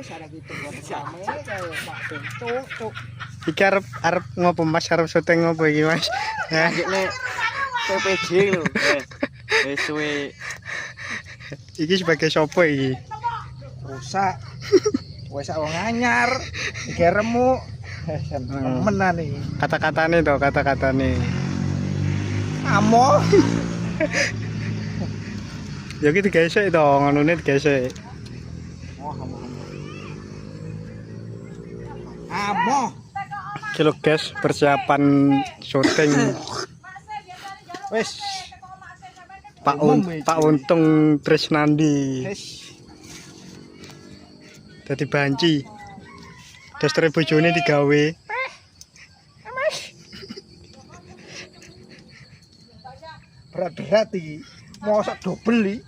Sarang gitu buat rame kayak Pak Pintu. Iki arep ngopo Mas, arep syuting ngopo iki Mas? Ya. Nek PPJ lho. Wis suwe. Iki sebagai sopo iki? Rusak. Wes wong anyar. Geremu. Menan iki. Kata-katane to, kata-katane. Amo. Ya iki digesek to, ngonone digesek. Amo. Kilo guys, persiapan syuting Wes. Pak Untung Trisnandi. Dadi banci. Dasare bojone digawe. Berat-berat iki. Mosok dobel iki.